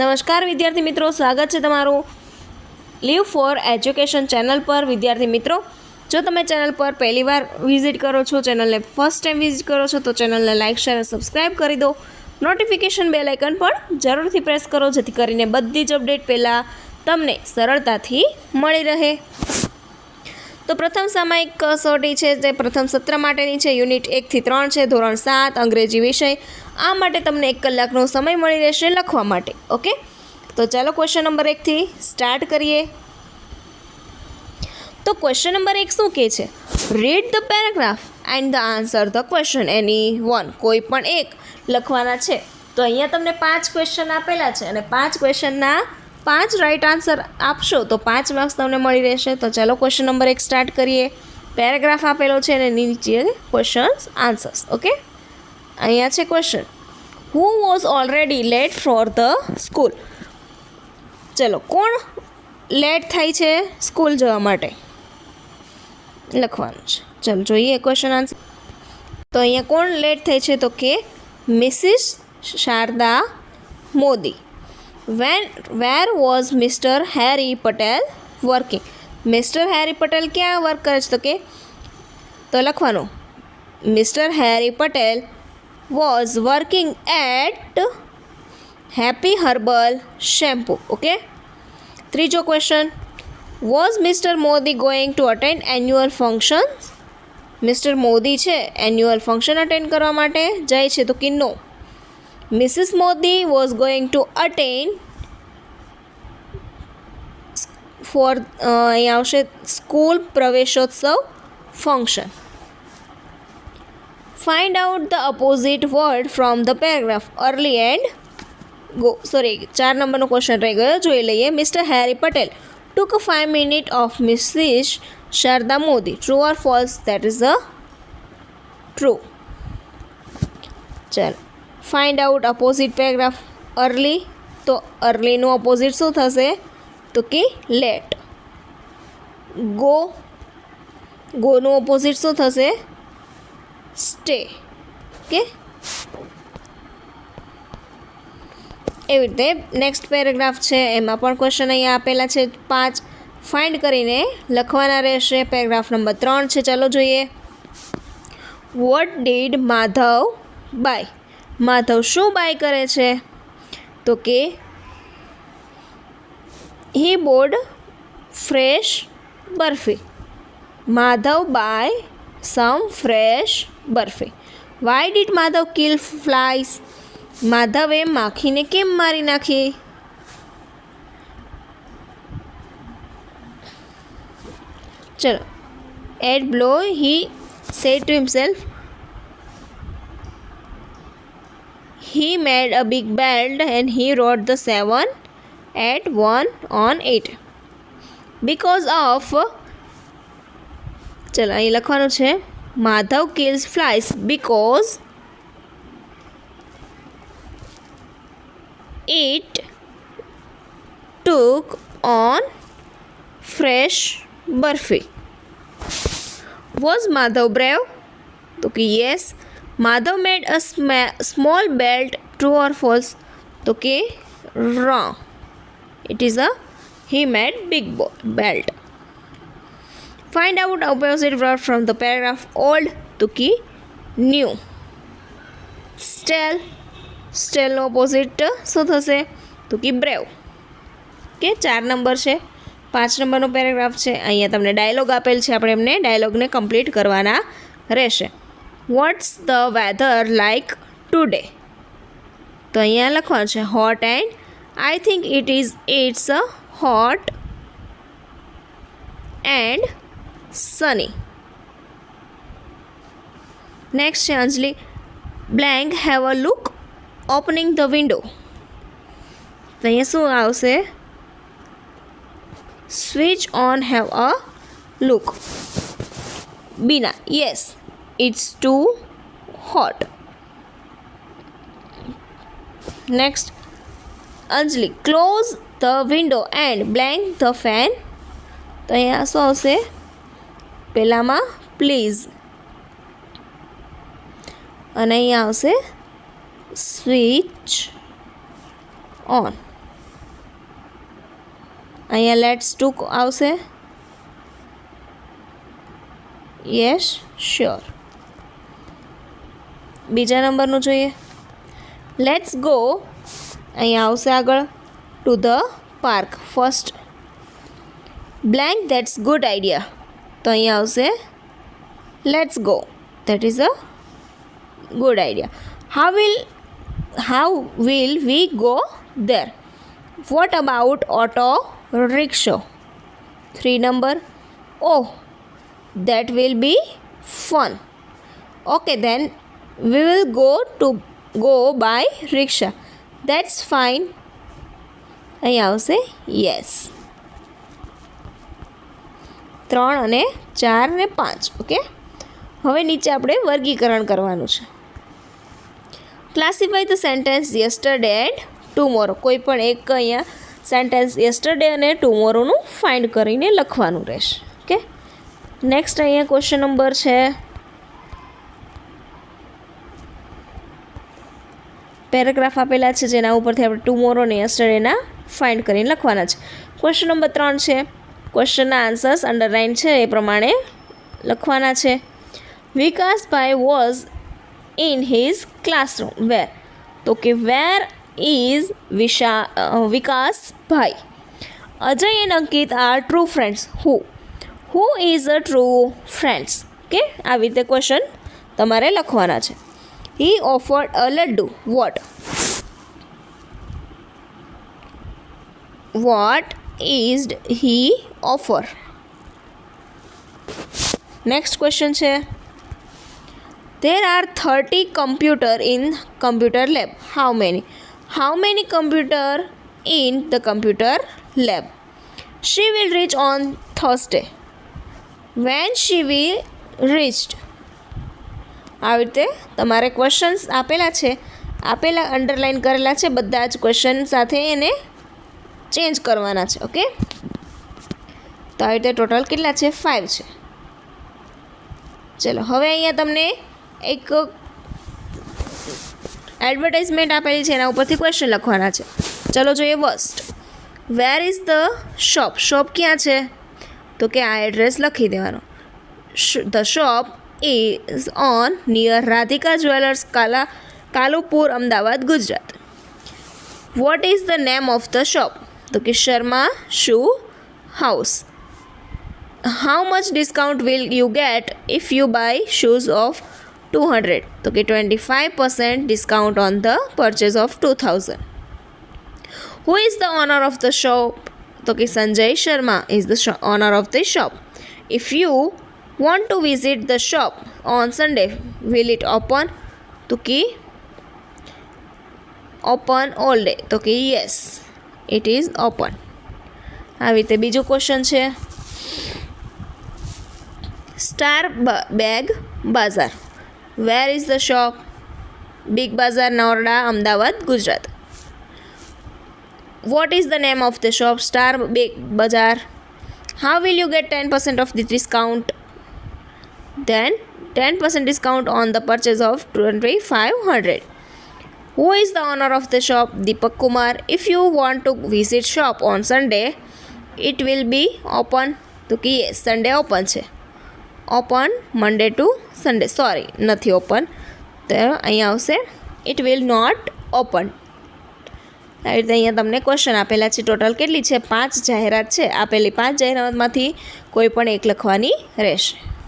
નમસ્કાર વિદ્યાર્થી મિત્રો, સ્વાગત છે તમારું લીવ ફોર એજ્યુકેશન ચેનલ પર. વિદ્યાર્થી મિત્રો, જો તમે ચેનલ પર પહેલીવાર વિઝિટ કરો છો, ચેનલને ફર્સ્ટ ટાઈમ વિઝિટ કરો છો, તો ચેનલને લાઇક, શેર અને સબસ્ક્રાઈબ કરી દો. નોટિફિકેશન બેલ આઇકન પણ જરૂરથી પ્રેસ કરો, જેથી કરીને બધી જ અપડેટ પહેલાં તમને સરળતાથી મળી રહે. તો પ્રથમ સામાયિક કસોટી છે તે પ્રથમ સત્ર માટેની છે. યુનિટ 1 થી 3 છે, ધોરણ 7 અંગ્રેજી વિષય. આ માટે તમને 1 કલાકનો સમય મળી રહેશે લખવા માટે. ઓકે, તો ચાલો ક્વેશ્ચન નંબર 1 થી સ્ટાર્ટ કરીએ. તો ક્વેશ્ચન નંબર 1 શું કહે છે? Read the paragraph and the answer the question any one. કોઈ પણ એક લખવાના છે. તો અહીંયા તમને 5 ક્વેશ્ચન આપેલા છે અને 5 ક્વેશ્ચનના 5 રાઇટ આન્સર આપશો તો 5 માર્ક્સ તમને મળી રહેશે. તો ચાલો ક્વેશ્ચન નંબર 1 સ્ટાર્ટ કરીએ. પેરેગ્રાફ આપેલો છે અને નીચે ક્વેશ્ચન્સ આન્સર્સ. ઓકે, અહીંયા છે question, who was already late for the school. ચલો, કોણ લેટ થાય છે સ્કૂલ જવા માટે? લખવાનું છે. ચલો જોઈએ ક્વેશ્ચન આન્સર. તો અહીંયા કોણ લેટ થાય છે? તો કે Mrs Sharda Modi. Where was Mister Harry Patel working. Mister Harry Patel ક્યાં વર્ક કરે છે? તો લખવાનું, Mister Harry Patel was working at happy herbal shampoo. Okay, ત્રીજો question, was Mister Modi going to attend annual function. Mister Modi છે એન્યુઅલ ફંક્શન અટેન્ડ કરવા માટે જાય છે? તો કે no. Mrs Modi was going to attend for અહીંયા આવશે સ્કૂલ પ્રવેશોત્સવ function. Find out the opposite word from the paragraph early and go. 4 નંબરનો ક્વેશ્ચન રહી ગયો, જોઈ લઈએ. Mister Harry Patel took 5 minutes of Mrs. Sharda Modi. True or false? That is the true. ચાલો, find out opposite paragraph early. તો અર્લીનું opposite શું થશે? તો કે લેટ. ગો, ગોનું અપોઝિટ શું થશે? સ્ટે. ઓકે, એવી રીતે નેક્સ્ટ પેરેગ્રાફ છે, એમાં પણ ક્વેશ્ચન અહીંયા આપેલા છે 5. ફાઇન્ડ કરીને લખવાના રહેશે. પેરેગ્રાફ નંબર 3 છે, ચાલો જોઈએ. What did Madhav buy. Madhav શું બાય કરે છે? તો કે he bought fresh barfi. Madhav buy some fresh barfi. Why did Madhav kill flies. માધવે માખીને કેમ મારી નાખી? ચલો, at blow he said to himself. He made a big belt and he wrote the 7 at 1 on 8. Because of, ચલો અહીં લખવાનું છે, Madhav kills flies because it took on fresh burfi. Was Madhav brave? તો કે yes. Madhav made a small belt. True or false? તો કે wrong. It is he made big belt. Find out opposite word from the paragraph old. તો કે new. Stale. સ્ટેલનો opposite શું થશે? તો કે બ્રેવ. કે 4 નંબર છે. 5 નંબરનો પેરેગ્રાફ છે. અહીંયા તમને ડાયલોગ આપેલ છે, આપણે એમને ડાયલોગને કમ્પ્લીટ કરવાના રહેશે. What's the weather like today. તો અહીંયા લખવાનું છે hot and I think it's hot and sunny. Next છે Anjali, blank have a look opening the window. તો અહીંયા શું આવશે? Switch on have a look. Bina, yes it's too hot. Next Anjali, close the window and blank the fan. તો અહીંયા શું આવશે? પહેલામાં પ્લીઝ અને અહીંયા આવશે સ્વિચ on. અહીંયા લેટ્સ ટુ આવશે. Yes sure. બીજા નંબરનું જોઈએ. લેટ્સ ગો, અહીંયા આવશે આગળ to the park. First blank that's good idea, તો અહીંયા આવશે let's go, that is a good idea. How will we go there? What about auto rickshaw? 3 number. Oh, that will be fun. Okay, then we will go by rickshaw. That's fine. અહીંયા આવશે yes. 3 અને 4 અને 5. Okay, હવે નીચે આપણે વર્ગીકરણ કરવાનું છે. Classify the sentence yesterday and tomorrow. કોઈ પણ એક અહીંયા સેન્ટેન્સ યસ્ટરડે અને ટુમોરોનું ફાઇન્ડ કરીને લખવાનું રહેશે. ઓકે, નેક્સ્ટ અહીંયા ક્વેશ્ચન નંબર છે, પેરેગ્રાફ આપેલા છે જેના ઉપરથી આપણે ટુમોરો અને યસ્ટરડેના ફાઇન્ડ કરીને લખવાના છે. ક્વેશ્ચન નંબર 3 છે, ક્વેશ્ચનના આન્સર્સ અંડરલાઇન છે એ પ્રમાણે લખવાના છે. Vikasbhai was in his classroom where, તો કે where is Vikasbhai. Ajay and Ankit are true friends. Who is a true friends. Okay, આવી રીતે ક્વેશ્ચન તમારે લખવાના છે. He offered a laddu. What is he offer. Next question છે, there are 30 computer in computer lab. How many computer in the computer lab? She will reach on Thursday. When she will reached. આવી રીતે તમારે questions આપેલા છે, આપેલા underline કરેલા છે, બધા જ ક્વેશ્ચન સાથે એને ચેન્જ કરવાના છે. ઓકે, તો આવી રીતે ટોટલ કેટલા છે? 5 છે. ચલો, હવે અહીંયા તમને એક એડવર્ટાઇઝમેન્ટ આપેલી છે, એના ઉપરથી ક્વેશ્ચન લખવાના છે. ચલો જોઈએ. First, where is the shop. Shop ક્યાં છે? તો કે આ એડ્રેસ લખી દેવાનો. The shop is on near Radhika jewellers, Kalupur, Ahmedabad, Gujarat. What is the name of the shop? તો કે Sharma shoe house. How much discount will you get if you buy shoes of 200? તો કે 25% discount on the purchase of 2000. Who is the owner of the shop? તો કે Sanjay Sharma is the owner of the shop. If you want to visit the shop on Sunday, will it open? તો કે open all day. તો કે yes, it is open. આવી રીતે બીજો question છે, star bag bazaar. Where is the shop? Big bazaar, Naroda, Ahmedabad, Gujarat. What is the name of the shop? Star bag bazaar. How will you get 10% off the discount? Then 10% discount on the purchase of 2500. Who is the owner of the shop? Deepak Kumar. If you want to visit shop on Sunday, it will be open. તો કે yes, Sunday open છે. Open Monday to Sunday. Sorry, નથી open, તો અહીંયા આવશે it will not open. આવી રીતે અહીંયા તમને ક્વેશ્ચન આપેલા છે. ટોટલ કેટલી છે? 5 જાહેરાત છે. આપેલી 5 જાહેરાતમાંથી કોઈ પણ એક લખવાની રહેશે.